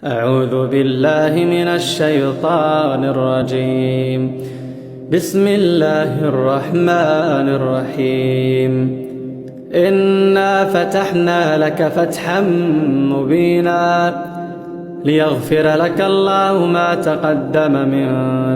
أعوذ بالله من الشيطان الرجيم. بسم الله الرحمن الرحيم. إنا فتحنا لك فتحا مبينا ليغفر لك الله ما تقدم من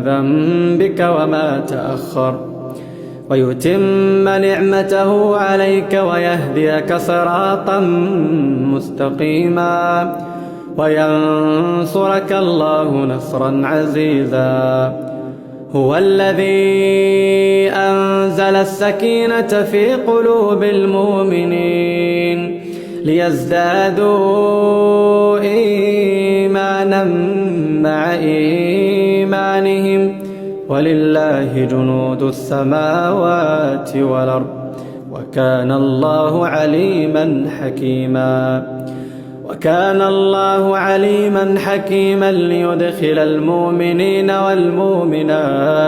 ذنبك وما تأخر ويتم نعمته عليك ويهديك صراطا مستقيما وينصرك الله نصرا عزيزا. هو الذي أنزل السكينة في قلوب المؤمنين ليزدادوا إيمانا مع إيمانهم ولله جنود السماوات والأرض وكان الله عليما حكيما. وكان الله عليما حكيما ليدخل المؤمنين والمؤمنات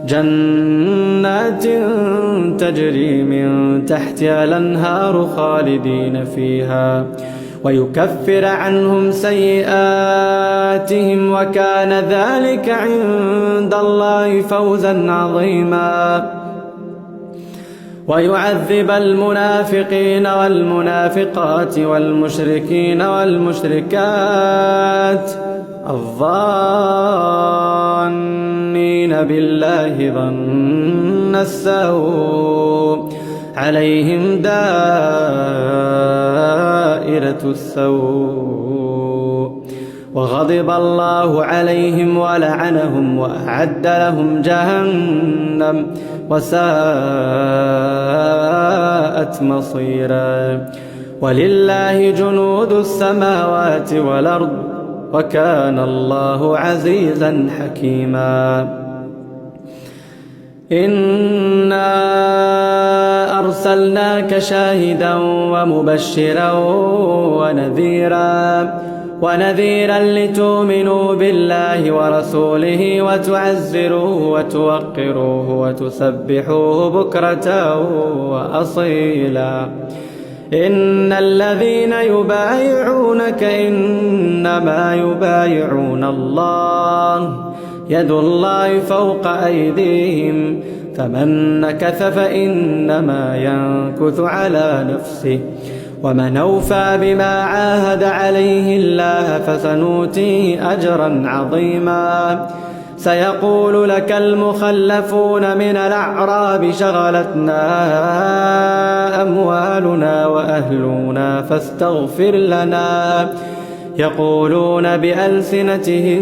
جنات تجري من تحتها الأنهار خالدين فيها ويكفر عنهم سيئاتهم وكان ذلك عند الله فوزا عظيما. ويعذب المنافقين والمنافقات والمشركين والمشركات الظانين بالله ظن السوء عليهم دائرة السوء وغضب الله عليهم ولعنهم وأعد لهم جهنم وساءت مصيرا. ولله جنود السماوات والأرض وكان الله عزيزا حكيما. إنا أرسلناك شاهدا ومبشرا ونذيرا لتؤمنوا بالله ورسوله وتعزروه وتوقروه وتسبحوه بكرة وأصيلا. إن الذين يبايعونك إنما يبايعون الله يد الله فوق أيديهم فمن نكث فإنما ينكث على نفسه ومن أوفى بما عاهد عليه الله فسنؤتيه أجرا عظيما. سيقول لك المخلفون من الأعراب شغلتنا أموالنا وأهلنا فاستغفر لنا يقولون بألسنتهم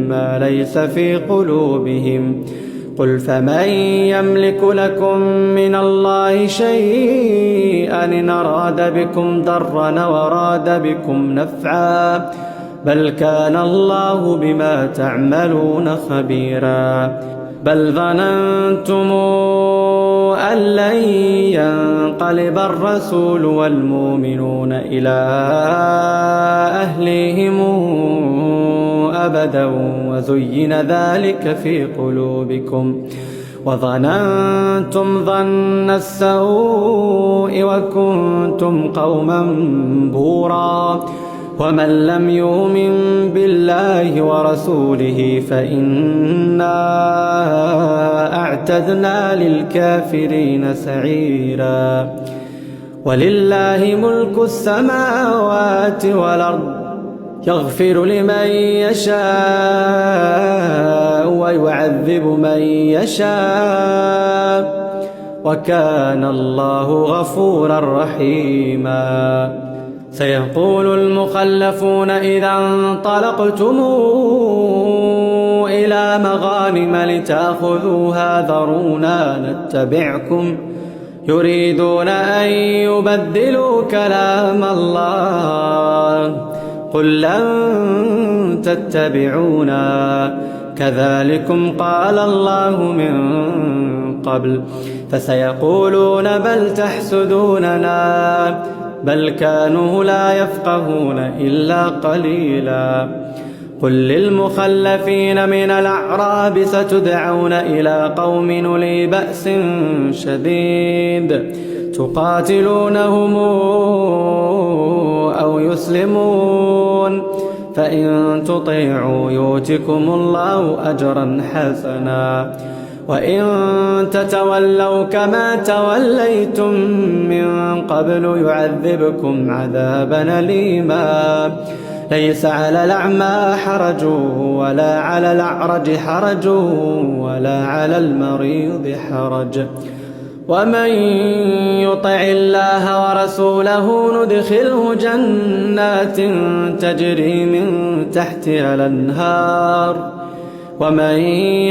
ما ليس في قلوبهم قل فمن يملك لكم من الله شيئا إن أراد بكم ضرا وأراد بكم نفعا بل كان الله بما تعملون خبيرا. بل ظننتم أن لن ينقلب الرسول والمؤمنون إلى أهليهم أبدا وزين ذلك في قلوبكم وظننتم ظن السوء وكنتم قوما بورا. ومن لم يؤمن بالله ورسوله فإنا أعتدنا للكافرين سعيرا. ولله ملك السماوات والأرض يغفر لمن يشاء ويعذب من يشاء وكان الله غفورا رحيما. سيقول المخلفون إذا انطلقتم إلى مغانم لتأخذوها ذرونا نتبعكم يريدون أن يبدلوا كلام الله قل لن تتبعونا كذلكم قال الله من قبل فسيقولون بل تحسدوننا بل كانوا لا يفقهون إلا قليلا. قل للمخلفين من الأعراب ستدعون إلى قوم أولي بأس شديد تقاتلونهم أو يسلمون فإن تطيعوا يؤتكم الله أجرا حسنا وإن تتولوا كما توليتم من قبل يعذبكم عذابا أليما ليس على الأعمى حرج ولا على الأعرج حرج ولا على المريض حرج ومن يطع الله ورسوله ندخله جنات تجري من تحتها الأنهار ومن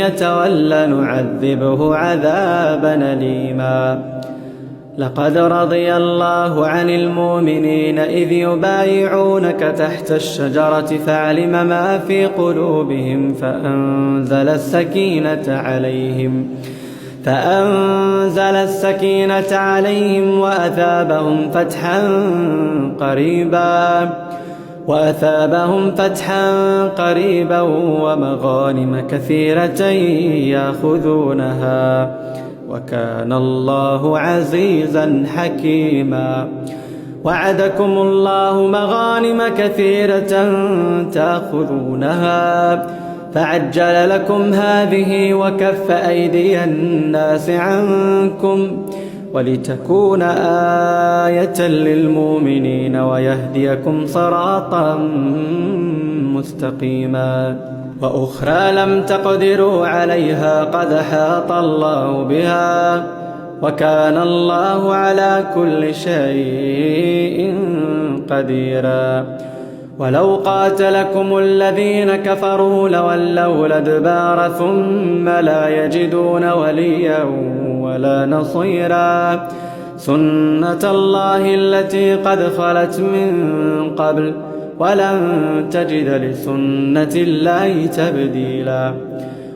يتول نعذبه عذابا أليما لقد رضي الله عن المؤمنين إذ يبايعونك تحت الشجرة فعلم ما في قلوبهم فأنزل السكينة عليهم وأثابهم فتحا قريبا ومغانم كثيرة يأخذونها وكان الله عزيزا حكيما وعدكم الله مغانم كثيرة تأخذونها فعجل لكم هذه وكف أيدي الناس عنكم ولتكون آية للمؤمنين ويهديكم صراطا مستقيما وأخرى لم تقدروا عليها قد حاط الله بها وكان الله على كل شيء قديرا ولو قاتلكم الذين كفروا لولوا الأدبار ثم لا يجدون وليا ولا نصيرا سنة الله التي قد خلت من قبل ولن تجد لسنة الله تبديلا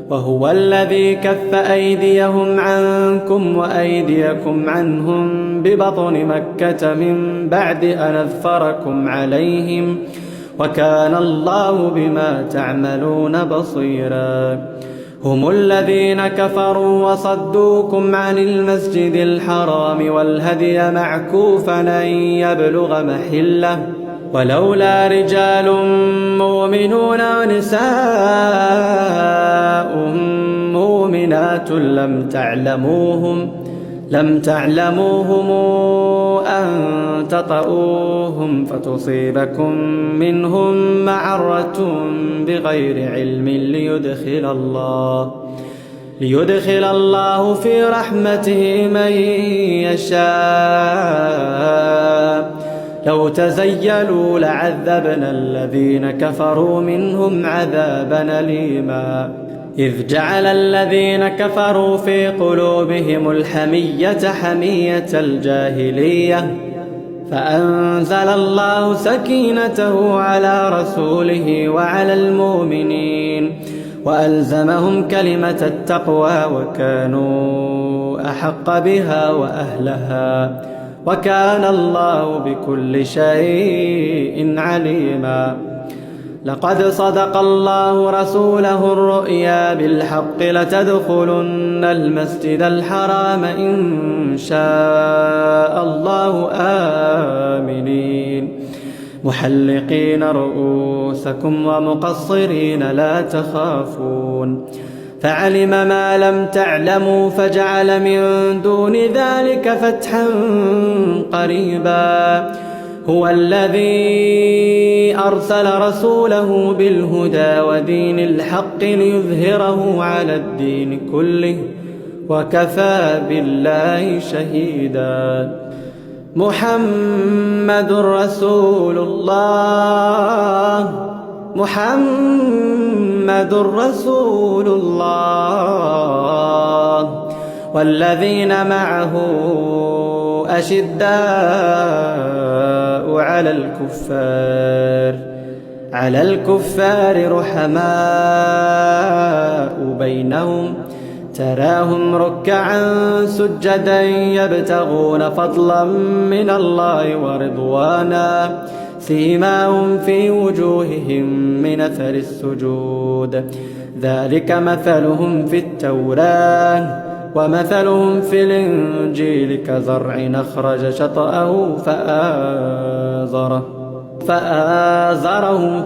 وهو الذي كف أيديهم عنكم وأيديكم عنهم ببطن مكة من بعد أن أظفركم عليهم وكان الله بما تعملون بصيرا هم الذين كفروا وصدوكم عن المسجد الحرام والهدي معكوفا أن يبلغ محله ولولا رجال مؤمنون ونساء مؤمنات لم تعلموهم أن تطؤوهم فتصيبكم منهم معرة بغير علم ليدخل الله في رحمته من يشاء لو تزيلوا لعذبنا الذين كفروا منهم عذابا أليما إذ جعل الذين كفروا في قلوبهم الحمية حمية الجاهلية فأنزل الله سكينته على رسوله وعلى المؤمنين وألزمهم كلمة التقوى وكانوا أحق بها وأهلها وكان الله بكل شيء عليما لقد صدق الله رسوله الرؤيا بالحق لتدخلن المسجد الحرام إن شاء الله آمنين محلقين رؤوسكم ومقصرين لا تخافون فعلم ما لم تعلموا فجعل من دون ذلك فتحا قريبا هو الذي أرسل رسوله بالهدى ودين الحق ليظهره على الدين كله وكفى بالله شهيدا محمد رسول الله محمد رسول الله والذين معه أشداء على الكفار رحماء بينهم تراهم ركعا سجدا يبتغون فضلا من الله ورضوانا سيماهم في وجوههم من أثر السجود ذلك مثلهم في التوراة ومثلهم في الإنجيل كزرع أخرج شطأه فآزره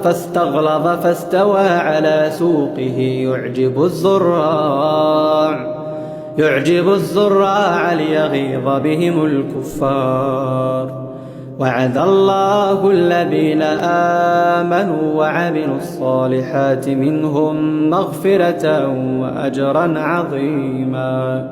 فاستغلظ فاستوى على سوقه يعجب الزراع ليغيظ بهم الكفار. وعد الله الذين آمنوا وعملوا الصالحات منهم مغفرة وأجرا عظيما.